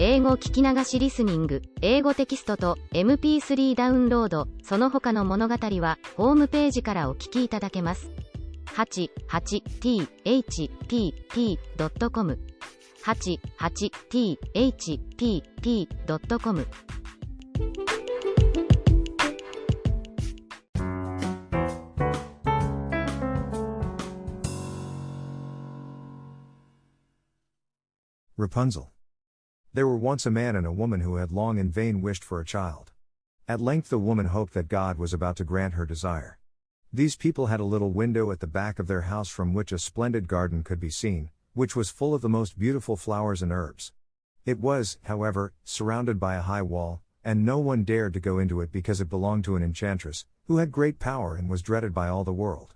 英語聞き流しリスニング、英語テキストと MP3 ダウンロード、その他の物語はホームページからお聞きいただけます。88thpp.com 88thpp.com Rapunzel. There were once a man and a woman who had long in vain wished for a child. At length the woman hoped that God was about to grant her desire. These people had a little window at the back of their house from which a splendid garden could be seen, which was full of the most beautiful flowers and herbs. It was, however, surrounded by a high wall, and no one dared to go into it because it belonged to an enchantress, who had great power and was dreaded by all the world.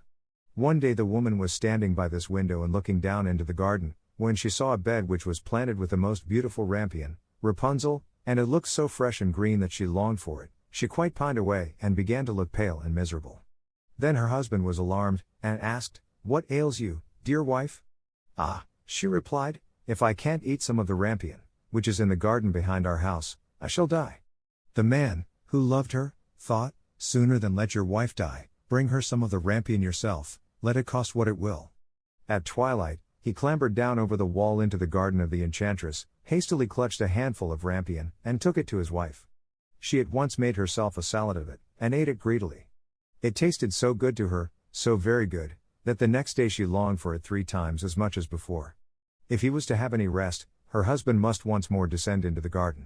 One day the woman was standing by this window and looking down into the garden, when she saw a bed which was planted with the most beautiful rampion, Rapunzel, and it looked so fresh and green that she longed for it. She quite pined away and began to look pale and miserable. Then her husband was alarmed, and asked, "What ails you, dear wife?" "Ah," she replied, "if I can't eat some of the rampion, which is in the garden behind our house, I shall die." The man, who loved her, thought, "Sooner than let your wife die, bring her some of the rampion yourself, let it cost what it will." At twilight, he clambered down over the wall into the garden of the enchantress, hastily clutched a handful of rampion, and took it to his wife. She at once made herself a salad of it, and ate it greedily. It tasted so good to her, so very good, that the next day she longed for it 3 times as much as before. If he was to have any rest, her husband must once more descend into the garden.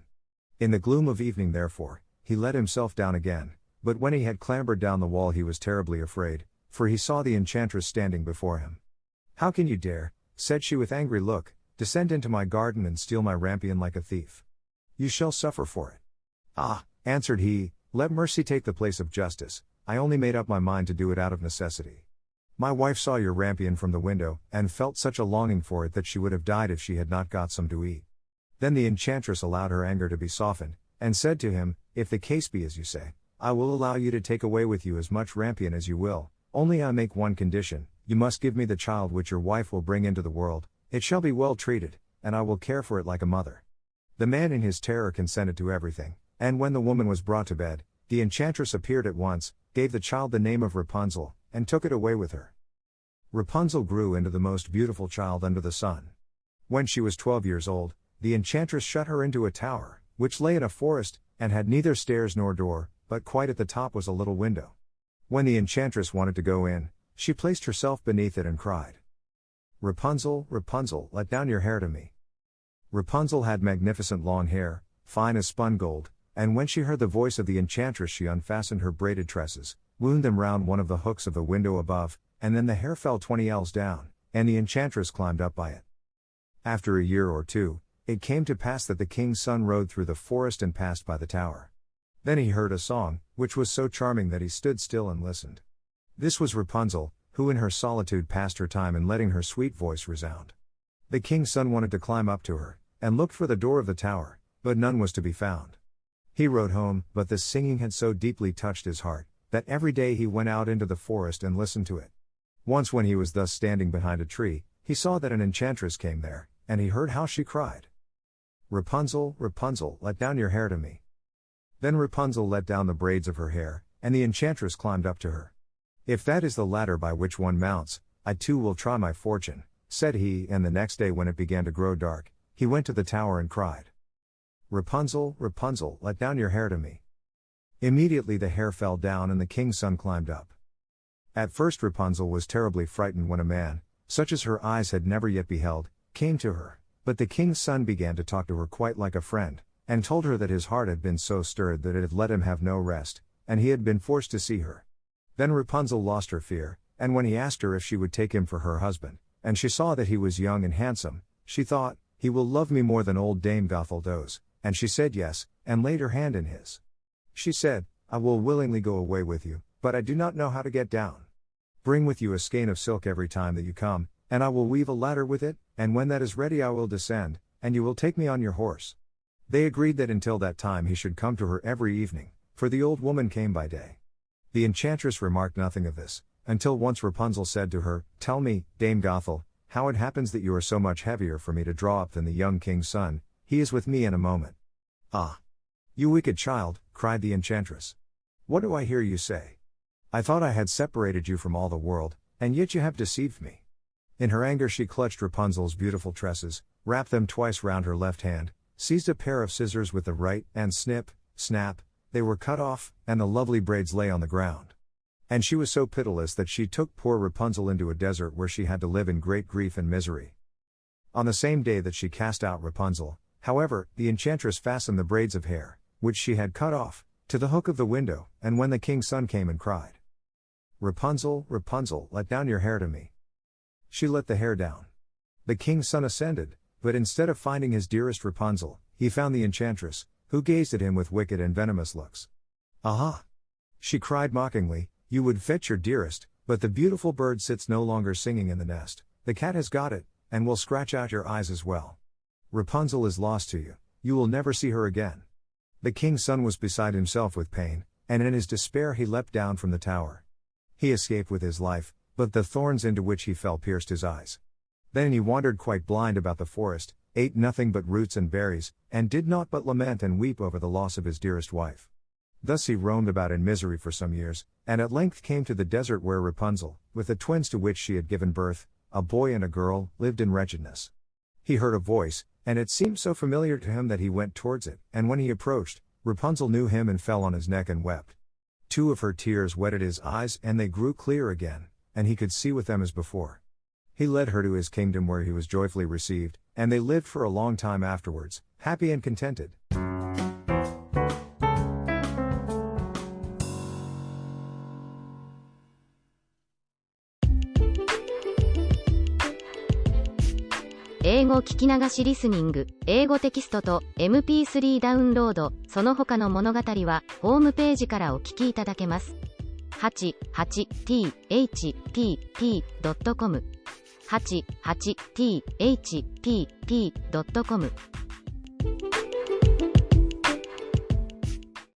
In the gloom of evening therefore, he let himself down again, but when he had clambered down the wall he was terribly afraid, for he saw the enchantress standing before him. "How can you dare," said she with angry look, "descend into my garden and steal my rampion like a thief? You shall suffer for it." "Ah," answered he, "let mercy take the place of justice, I only made up my mind to do it out of necessity. My wife saw your rampion from the window, and felt such a longing for it that she would have died if she had not got some to eat." Then the enchantress allowed her anger to be softened, and said to him, "If the case be as you say, I will allow you to take away with you as much rampion as you will, only I make one condition. You must give me the child which your wife will bring into the world, it shall be well treated, and I will care for it like a mother." The man in his terror consented to everything, and when the woman was brought to bed, the enchantress appeared at once, gave the child the name of Rapunzel, and took it away with her. Rapunzel grew into the most beautiful child under the sun. When she was 12 years old, the enchantress shut her into a tower, which lay in a forest, and had neither stairs nor door, but quite at the top was a little window. When the enchantress wanted to go in, she placed herself beneath it and cried, "Rapunzel, Rapunzel, let down your hair to me." Rapunzel had magnificent long hair, fine as spun gold, and when she heard the voice of the enchantress she unfastened her braided tresses, wound them round one of the hooks of the window above, and then the hair fell 20 ells down, and the enchantress climbed up by it. After a year or two, it came to pass that the king's son rode through the forest and passed by the tower. Then he heard a song, which was so charming that he stood still and listened. This was Rapunzel, who in her solitude passed her time in letting her sweet voice resound. The king's son wanted to climb up to her, and looked for the door of the tower, but none was to be found. He rode home, but this singing had so deeply touched his heart, that every day he went out into the forest and listened to it. Once when he was thus standing behind a tree, he saw that an enchantress came there, and he heard how she cried, "Rapunzel, Rapunzel, let down your hair to me." Then Rapunzel let down the braids of her hair, and the enchantress climbed up to her. "If that is the ladder by which one mounts, I too will try my fortune," said he, and the next day when it began to grow dark, he went to the tower and cried, "Rapunzel, Rapunzel, let down your hair to me." Immediately the hair fell down and the king's son climbed up. At first Rapunzel was terribly frightened when a man, such as her eyes had never yet beheld, came to her, but the king's son began to talk to her quite like a friend, and told her that his heart had been so stirred that it had let him have no rest, and he had been forced to see her. Then Rapunzel lost her fear, and when he asked her if she would take him for her husband, and she saw that he was young and handsome, she thought, "He will love me more than old Dame Gothel does," and she said yes, and laid her hand in his. She said, "I will willingly go away with you, but I do not know how to get down. Bring with you a skein of silk every time that you come, and I will weave a ladder with it, and when that is ready I will descend, and you will take me on your horse." They agreed that until that time he should come to her every evening, for the old woman came by day. The enchantress remarked nothing of this, until once Rapunzel said to her, "Tell me, Dame Gothel, how it happens that you are so much heavier for me to draw up than the young king's son. He is with me in a moment. Ah! You wicked child, cried the enchantress. What do I hear you say? I thought I had separated you from all the world, and yet you have deceived me. In her anger she clutched Rapunzel's beautiful tresses, wrapped them twice round her left hand, seized a pair of scissors with the right, and snip, snap, they were cut off, and the lovely braids lay on the ground. And she was so pitiless that she took poor Rapunzel into a desert where she had to live in great grief and misery. On the same day that she cast out Rapunzel, however, the enchantress fastened the braids of hair, which she had cut off, to the hook of the window, and when the king's son came and cried, Rapunzel, Rapunzel, let down your hair to me. She let the hair down. The king's son ascended, but instead of finding his dearest Rapunzel, he found the enchantress, who gazed at him with wicked and venomous looks. Aha! She cried mockingly, you would fetch your dearest, but the beautiful bird sits no longer singing in the nest, the cat has got it, and will scratch out your eyes as well. Rapunzel is lost to you, you will never see her again. The king's son was beside himself with pain, and in his despair he leapt down from the tower. He escaped with his life, but the thorns into which he fell pierced his eyes. Then he wandered quite blind about the forest, ate nothing but roots and berries, and did naught but lament and weep over the loss of his dearest wife. Thus he roamed about in misery for some years, and at length came to the desert where Rapunzel, with the twins to which she had given birth, a boy and a girl, lived in wretchedness. He heard a voice, and it seemed so familiar to him that he went towards it, and when he approached, Rapunzel knew him and fell on his neck and wept. 2 of her tears wetted his eyes and they grew clear again, and he could see with them as before. He led her to his kingdom where he was joyfully received, and they lived for a long time afterwards, happy and contented.「英語聞き流しリスニング」英語テキストと MP3 ダウンロード、その他の物語はホームページからお聞きいただけます。88thpp.com 88thpp.com